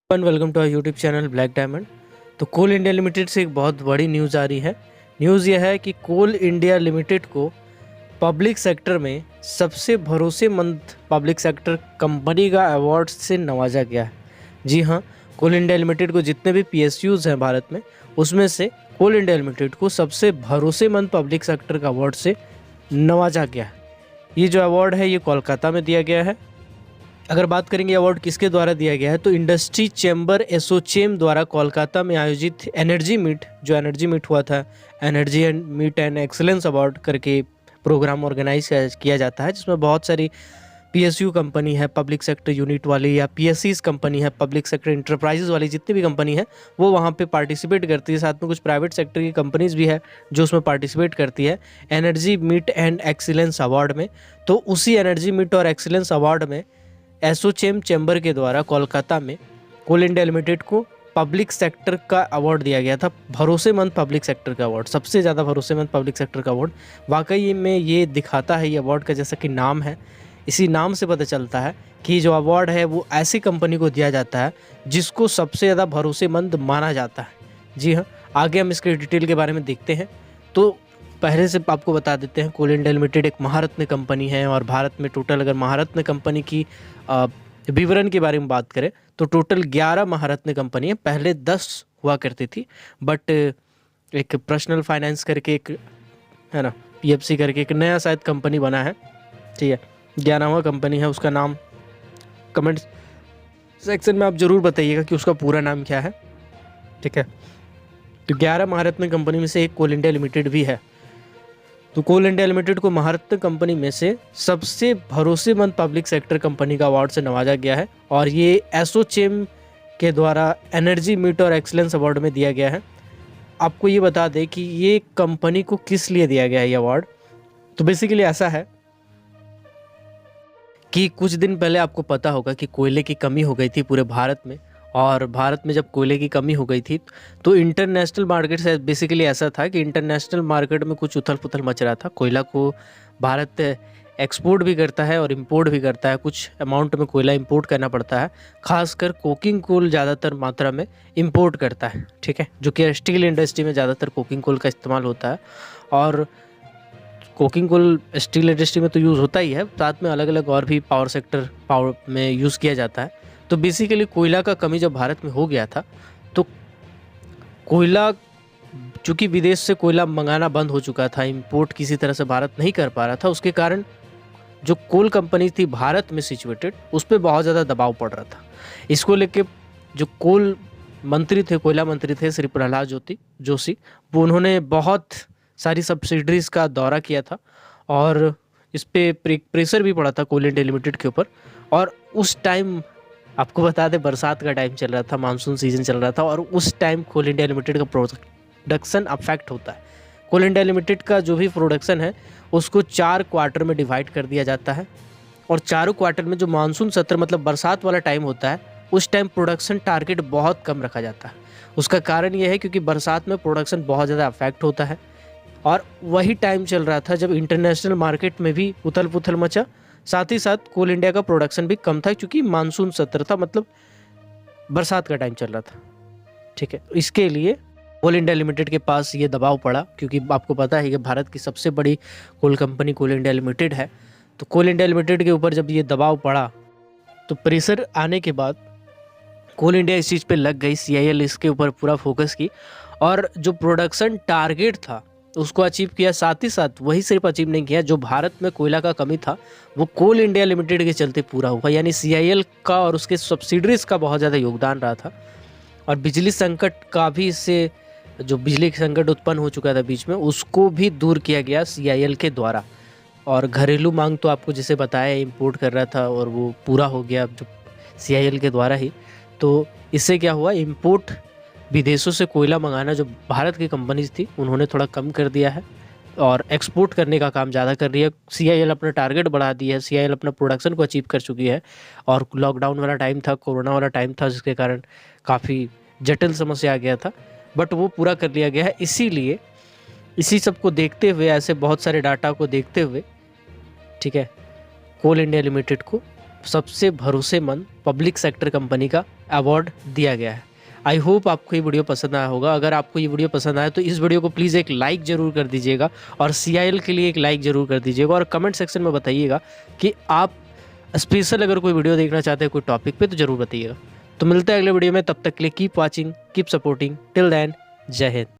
Welcome to our YouTube channel black diamond. तो Coal India limited से एक बहुत बड़ी न्यूज़ आ रही है। न्यूज़ यह है कि कोल इंडिया लिमिटेड को पब्लिक सेक्टर में सबसे भरोसेमंद पब्लिक सेक्टर कंपनी का अवार्ड से नवाजा गया है। जी हाँ, कोल इंडिया लिमिटेड को जितने भी पीएसयूज़ हैं भारत में, उसमें से कोल इंडिया लिमिटेड को सबसे भरोसेमंद पब्लिक सेक्टर का अवार्ड से नवाजा गया है। ये जो अवार्ड है ये कोलकाता में दिया गया है। अगर बात करेंगे अवार्ड किसके द्वारा दिया गया है, तो इंडस्ट्री चैम्बर एसोचेम द्वारा कोलकाता में आयोजित एनर्जी मीट हुआ था। Energy and meet and excellence award करके प्रोग्राम ऑर्गेनाइज किया जाता है, जिसमें बहुत सारी पीएसयू कंपनी है, पब्लिक सेक्टर यूनिट वाली, या पीएससीज कंपनी है, पब्लिक सेक्टर इंटरप्राइजेज वाली जितनी भी कंपनी है वो वहाँ पे पार्टिसिपेट करती है। साथ में कुछ प्राइवेट सेक्टर की कंपनीज भी है जो उसमें पार्टिसिपेट करती है energy meet and excellence award में। तो उसी एनर्जी मीट और एक्सीलेंस अवार्ड में एसोचेम चैम्बर के द्वारा कोलकाता में कोल इंडिया लिमिटेड को पब्लिक सेक्टर का अवार्ड दिया गया था, भरोसेमंद पब्लिक सेक्टर का अवार्ड, सबसे ज़्यादा भरोसेमंद पब्लिक सेक्टर का अवार्ड। वाकई में ये दिखाता है, ये अवार्ड का जैसा कि नाम है, इसी नाम से पता चलता है कि जो अवार्ड है वो ऐसी कंपनी को दिया जाता है जिसको सबसे ज़्यादा भरोसेमंद माना जाता है। जी हाँ, आगे हम इसके डिटेल के बारे में देखते हैं। तो पहले से आपको बता देते हैं, कोल इंडिया लिमिटेड एक महारत्न कंपनी है और भारत में टोटल अगर महारत्न कंपनी की विवरण के बारे में बात करें तो टोटल 11 महारत्न कंपनी है। पहले 10 हुआ करती थी, बट एक पर्सनल फाइनेंस करके एक है ना, पीएफसी करके एक नया शायद कंपनी बना है, ठीक है, 11वां कंपनी है। उसका नाम कमेंट सेक्शन में आप ज़रूर बताइएगा कि उसका पूरा नाम क्या है, ठीक है। तो 11 महारत्न कंपनी में से एक कोल इंडिया लिमिटेड भी है। तो कोल इंडिया लिमिटेड को महारत्न कंपनी में से सबसे भरोसेमंद पब्लिक सेक्टर कंपनी का अवार्ड से नवाजा गया है और ये एसोचेम के द्वारा एनर्जी मीट और एक्सीलेंस अवार्ड में दिया गया है। आपको ये बता दें कि ये कंपनी को किस लिए दिया गया है ये अवार्ड। तो बेसिकली ऐसा है कि कुछ दिन पहले आपको पता होगा कि कोयले की कमी हो गई थी पूरे भारत में, और भारत में जब कोयले की कमी हो गई थी तो इंटरनेशनल मार्केट से बेसिकली ऐसा था कि इंटरनेशनल मार्केट में कुछ उथल पुथल मच रहा था। कोयला को भारत एक्सपोर्ट भी करता है और इंपोर्ट भी करता है, कुछ अमाउंट में कोयला इंपोर्ट करना पड़ता है, खासकर कोकिंग कोल ज़्यादातर मात्रा में इंपोर्ट करता है, ठीक है, जो कि स्टील इंडस्ट्री में ज़्यादातर कोकिंग कोल का इस्तेमाल होता है। और कोकिंग कोल स्टील इंडस्ट्री में तो यूज़ होता ही है, साथ में अलग अलग और भी पावर में यूज़ किया जाता है। तो बेसिकली कोयला का कमी जब भारत में हो गया था तो कोयला, चूँकि विदेश से कोयला मंगाना बंद हो चुका था, इंपोर्ट किसी तरह से भारत नहीं कर पा रहा था, उसके कारण जो कोल कंपनी थी भारत में सिचुएटेड, उस पर बहुत ज़्यादा दबाव पड़ रहा था। इसको लेके जो कोल मंत्री थे, कोयला मंत्री थे श्री प्रहलाद जोशी, वो उन्होंने बहुत सारी सब्सिडरीज़ का दौरा किया था और इस पे प्रेशर भी पड़ा था कोल इंडिया लिमिटेड के ऊपर। और उस टाइम आपको बता दें बरसात का टाइम चल रहा था, मानसून सीजन चल रहा था, और उस टाइम कोल इंडिया लिमिटेड का प्रोडक्शन अफेक्ट होता है। कोल इंडिया लिमिटेड का जो भी प्रोडक्शन है उसको 4 क्वार्टर में डिवाइड कर दिया जाता है, और चारों क्वार्टर में जो मानसून सत्र मतलब बरसात वाला टाइम होता है उस टाइम प्रोडक्शन टारगेट बहुत कम रखा जाता है। उसका कारण यह है क्योंकि बरसात में प्रोडक्शन बहुत ज़्यादा अफेक्ट होता है, और वही टाइम चल रहा था जब इंटरनेशनल मार्केट में भी उथल पुथल मचा, साथ ही साथ कोल इंडिया का प्रोडक्शन भी कम था क्योंकि मानसून सत्र था, मतलब बरसात का टाइम चल रहा था, ठीक है। इसके लिए कोल इंडिया लिमिटेड के पास ये दबाव पड़ा, क्योंकि आपको पता है कि भारत की सबसे बड़ी कोल कंपनी कोल इंडिया लिमिटेड है। तो कोल इंडिया लिमिटेड के ऊपर जब ये दबाव पड़ा तो प्रेशर आने के बाद कोल इंडिया इस चीज़ पे लग गई, CIL इसके ऊपर पूरा फोकस की और जो प्रोडक्शन टारगेट था उसको अचीव किया। साथ ही साथ वही सिर्फ अचीव नहीं किया, जो भारत में कोयला का कमी था वो कोल इंडिया लिमिटेड के चलते पूरा हुआ, यानी CIL का और उसके सब्सिडरीज़ का बहुत ज़्यादा योगदान रहा था। और बिजली संकट का भी, इससे जो बिजली संकट उत्पन्न हो चुका था बीच में, उसको भी दूर किया गया CIL के द्वारा। और घरेलू मांग तो आपको जैसे बताया इंपोर्ट कर रहा था और वो पूरा हो गया जो CIL के द्वारा ही। तो इससे क्या हुआ, इंपोर्ट विदेशों से कोयला मंगाना जो भारत की कंपनीज थी उन्होंने थोड़ा कम कर दिया है और एक्सपोर्ट करने का काम ज़्यादा कर रही है। CIL अपना टारगेट बढ़ा दी है, CIL अपना प्रोडक्शन को अचीव कर चुकी है। और लॉकडाउन वाला टाइम था, कोरोना वाला टाइम था, जिसके कारण काफ़ी जटिल समस्या आ गया था, बट वो पूरा कर लिया गया है। इसीलिए इसी सब को देखते हुए, ऐसे बहुत सारे डाटा को देखते हुए, ठीक है, कोल इंडिया लिमिटेड को सबसे भरोसेमंद पब्लिक सेक्टर कंपनी का अवार्ड दिया गया है। आई होप आपको ये वीडियो पसंद आया होगा। अगर आपको ये वीडियो पसंद आया तो इस वीडियो को प्लीज़ एक लाइक ज़रूर कर दीजिएगा और CIL के लिए एक लाइक ज़रूर कर दीजिएगा और कमेंट सेक्शन में बताइएगा कि आप स्पेशल अगर कोई वीडियो देखना चाहते हैं कोई टॉपिक पे तो ज़रूर बताइएगा। तो मिलते हैं अगले वीडियो में, तब तक के लिए keep watching, keep supporting, till then जय हिंद।